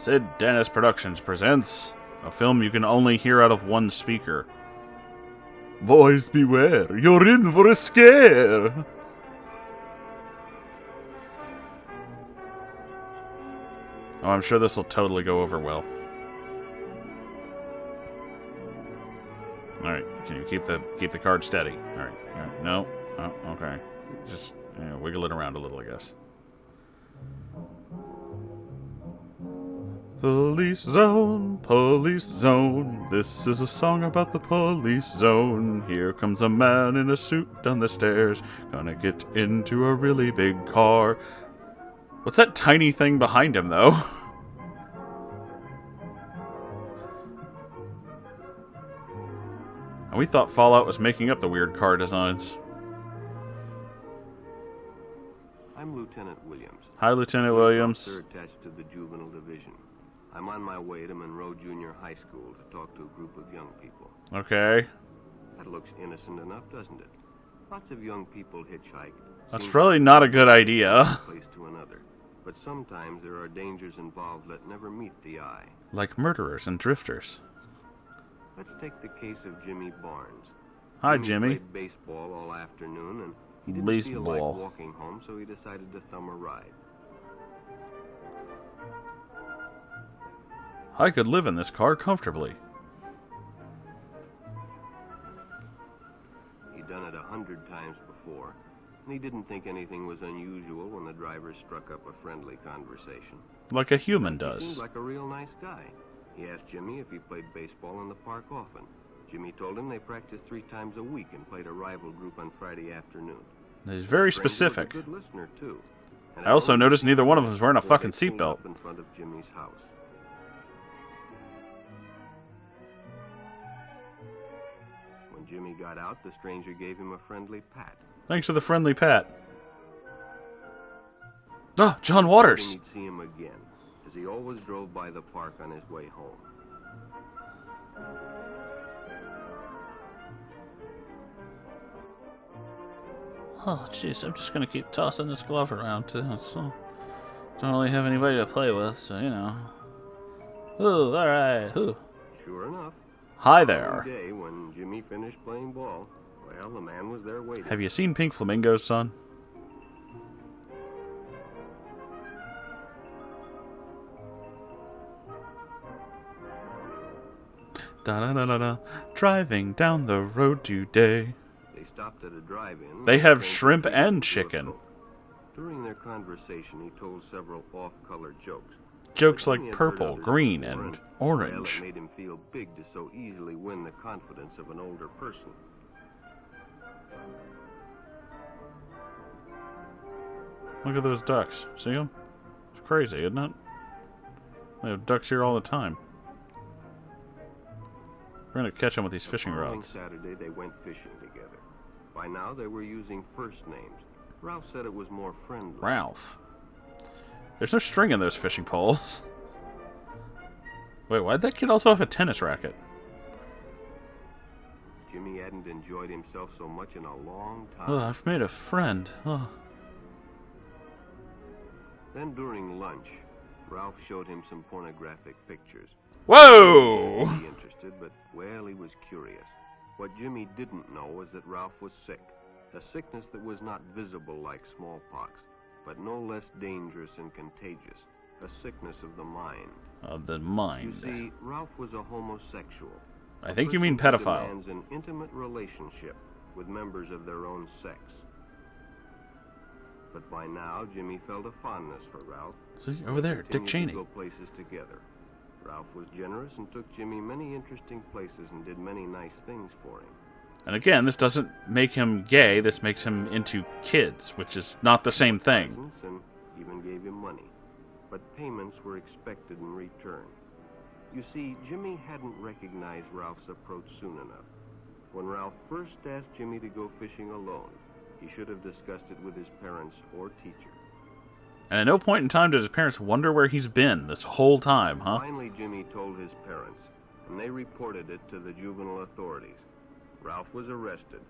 Sid Dennis Productions presents a film you can only hear out of one speaker. Boys beware, you're in for a scare! Oh, I'm sure this will totally go over well. Alright, can you keep the card steady? Alright, no? Oh, okay. Just wiggle it around a little, I guess. Police zone, this is a song about the police zone. Here comes a man in a suit down the stairs, gonna get into a really big car. What's that tiny thing behind him, though? And we thought Fallout was making up the weird car designs. I'm Lieutenant Williams. Hi, Lieutenant Williams. Officer attached to the Juvenile Division. I'm on my way to Monroe Junior High School to talk to a group of young people. Okay. That looks innocent enough, doesn't it? Lots of young people hitchhike. That's probably not a good idea. Place to another. But sometimes there are dangers involved that never meet the eye. Like murderers and drifters. Let's take the case of Jimmy Barnes. Hi, Jimmy. Played baseball all afternoon, and he didn't feel like walking home, so he decided to thumb a ride. I could live in this car comfortably. He'd done it 100 times before, and he didn't think anything was unusual when the driver struck up a friendly conversation. Like a human He does. seemed like a real nice guy. He asked Jimmy if he played baseball in the park often. Jimmy told him they practiced 3 times a week and played a rival group on Friday afternoon. He's very Stranger specific. was a good listener, too. And I also at noticed neither one of them was wearing a before fucking they pulled seatbelt. up in front of Jimmy's house. When Jimmy got out, the stranger gave him a friendly pat. Thanks for the friendly pat. Ah, John Waters! He'd see him again, as he always drove by the park on his way home. Oh, jeez, I'm just gonna keep tossing this glove around, too. So, don't really have anybody to play with, so, you know. Ooh, alright, ooh. Sure enough. Hi there. One day, when Jimmy finished playing ball, well, the man was there waiting. Have you seen Pink Flamingos, son? Da-da-da-da-da. Driving down the road today. They stopped at a drive-in. They have shrimp and chicken. During their conversation, he told several off-color jokes. Jokes Jimmy like had purple, heard others green, before, and well, orange. it made him feel big to so easily win the confidence of an older person. Look at those ducks. See them? It's crazy, isn't it? They have ducks here all the time. We're gonna catch them with these fishing Following rods. Saturday, they went fishing together. By now, they were using first names. Ralph said it was more friendly. Ralph. There's no string in those fishing poles. Wait, why'd that kid also have a tennis racket? Jimmy hadn't enjoyed himself so much in a long time. Oh, I've made a friend. Oh. Then during lunch, Ralph showed him some pornographic pictures. Whoa! He was interested, but, well, he was curious. What Jimmy didn't know was that Ralph was sick. A sickness that was not visible like smallpox, but no less dangerous and contagious. A sickness of the mind. Of the mind. You see, Ralph was a homosexual. I think you A mean person who pedophile. demands an intimate relationship with members of their own sex. But by now, Jimmy felt a fondness for Ralph. See, over there, Dick Continued Cheney. to go places together. Ralph was generous and took Jimmy many interesting places and did many nice things for him. And again, this doesn't make him gay, this makes him into kids, which is not the same thing. Presents and even gave him money. But payments were expected in return. You see, Jimmy hadn't recognized Ralph's approach soon enough. When Ralph first asked Jimmy to go fishing alone, he should have discussed it with his parents or teacher. And at no point in time did his parents wonder where he's been this whole time, huh? Finally, Jimmy told his parents, and they reported it to the juvenile authorities. Ralph was arrested.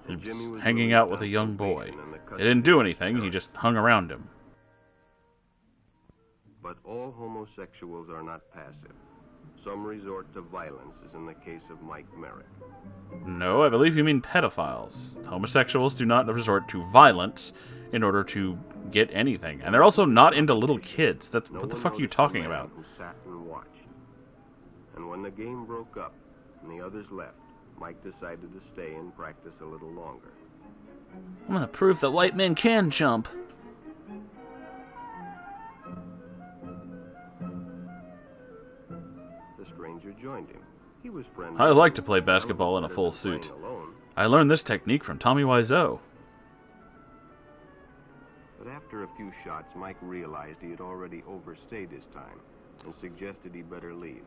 He and Jimmy was was hanging released out with on a young boy. probation in the He didn't do custody of his anything, he parents. just hung around him. But all homosexuals are not passive. Some resort to violence, as in the case of Mike Merrick. No, I believe you mean pedophiles. Homosexuals do not resort to violence in order to get anything. And they're also not into little kids. What the fuck are you talking about? Who sat and watched. And when the game broke up and the others left, Mike decided to stay and practice a little longer. I'm gonna prove that white men can jump. The stranger joined him. He was friendly. I like to play basketball in a full suit. I learned this technique from Tommy Wiseau. But after a few shots, Mike realized he had already overstayed his time and suggested he better leave.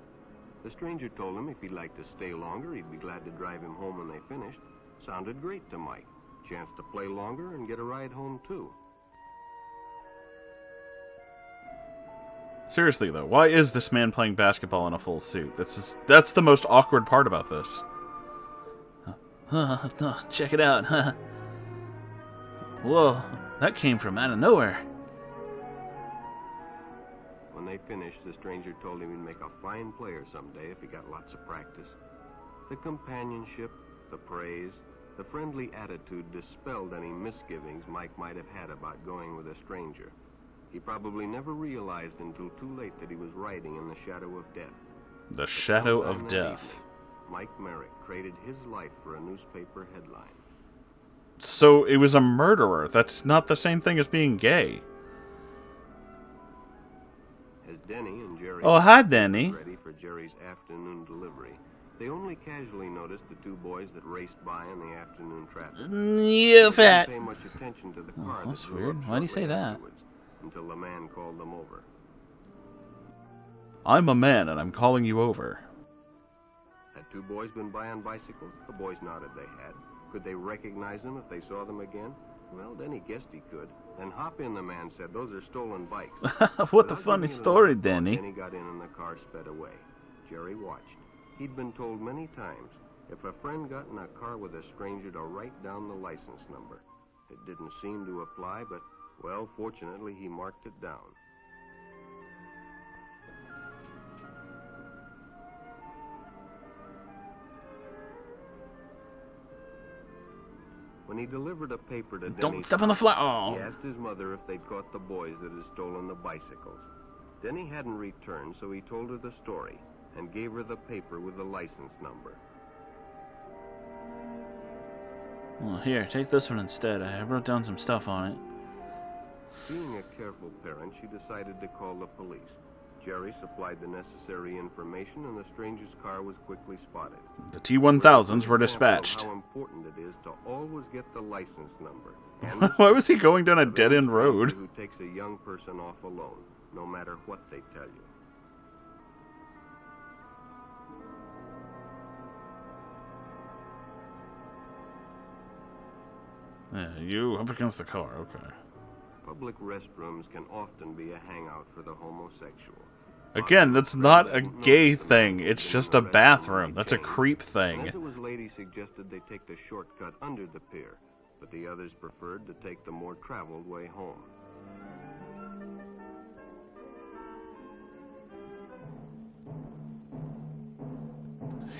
The stranger told him if he'd like to stay longer, he'd be glad to drive him home when they finished. Sounded great to Mike. Chance to play longer and get a ride home, too. Seriously, though, why is this man playing basketball in a full suit? That's the most awkward part about this. Check it out. Whoa, that came from out of nowhere. When they finished, the stranger told him he'd make a fine player someday if he got lots of practice. The companionship, the praise, the friendly attitude dispelled any misgivings Mike might have had about going with a stranger. He probably never realized until too late that he was riding in the shadow of death. The shadow of death. Mike Merrick traded his life for a newspaper headline. So it was a murderer. That's not the same thing as being gay. As Denny and Jerry hi, Denny. ready for Jerry's afternoon delivery, they only casually noticed the two boys that raced by in the afternoon traffic. You fat. They didn't pay much attention to the car That's that drove weird. up Why'd he say shortly that? afterwards, until the man called them over. I'm a man and I'm calling you over. Had two boys been by on bicycles? The boys nodded they had. Could they recognize them if they saw them again? Well, Denny guessed he could. Then Hop In, the man said, those are stolen bikes. What the Without funny giving it story, another thought, Denny. Denny got in and the car sped away. Jerry watched. He'd been told many times, if a friend got in a car with a stranger, to write down the license number. It didn't seem to apply, but, well, fortunately, he marked it down. When he delivered a paper to Don't Denny's step on the fly. he Oh. asked his mother if they'd caught the boys that had stolen the bicycles. Denny hadn't returned, so he told her the story and gave her the paper with the license number. Well, here, take this one instead. I wrote down some stuff on it. Being a careful parent, she decided to call the police. Jerry supplied the necessary information, and the stranger's car was quickly spotted. The T-1000s were An example of dispatched. how important it is to always get the license number. And Why was he going down a of any dead-end road? stranger who takes a young person off alone, no matter what they tell you. Yeah, you up against the car, okay. Public restrooms can often be a hangout for the homosexual. Again, that's not a gay thing. It's just a bathroom. That's a creep And thing. as it was, ladies suggested they take the shortcut under the pier, but the others preferred to take the more traveled way home.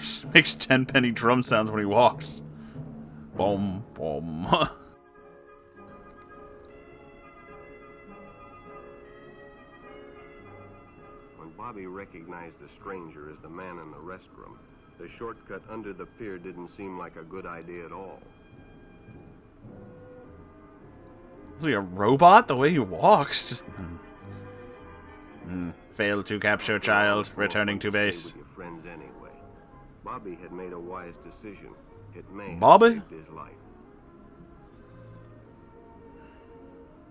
He makes 10-penny drum sounds when he walks. Boom, boom. When Bobby recognized the stranger as the man in the restroom, the shortcut under the pier didn't seem like a good idea at all. Is he a robot? The way he walks, just... Failed to capture child, returning to base. Stay with your friends anyway. Bobby had made a wise decision. It may have Bobby? saved his life.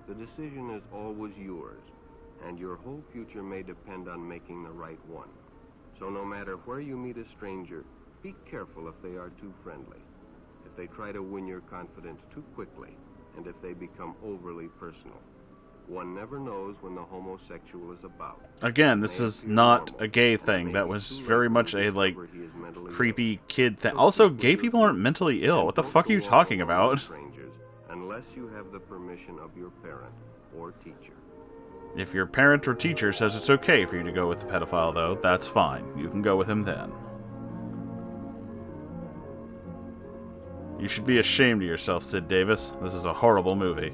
The decision is always yours, and your whole future may depend on making the right one. So no matter where you meet a stranger, be careful if they are too friendly, if they try to win your confidence too quickly, and if they become overly personal. One never knows when the homosexual is about. Again, this is not a gay thing. That was very much a, like, creepy kid thing. Also, gay people aren't mentally ill. What the fuck are you talking about? Strangers, unless you have the permission of your parent or teacher. If your parent or teacher says it's okay for you to go with the pedophile, though, that's fine. You can go with him then. You should be ashamed of yourself, Sid Davis. This is a horrible movie.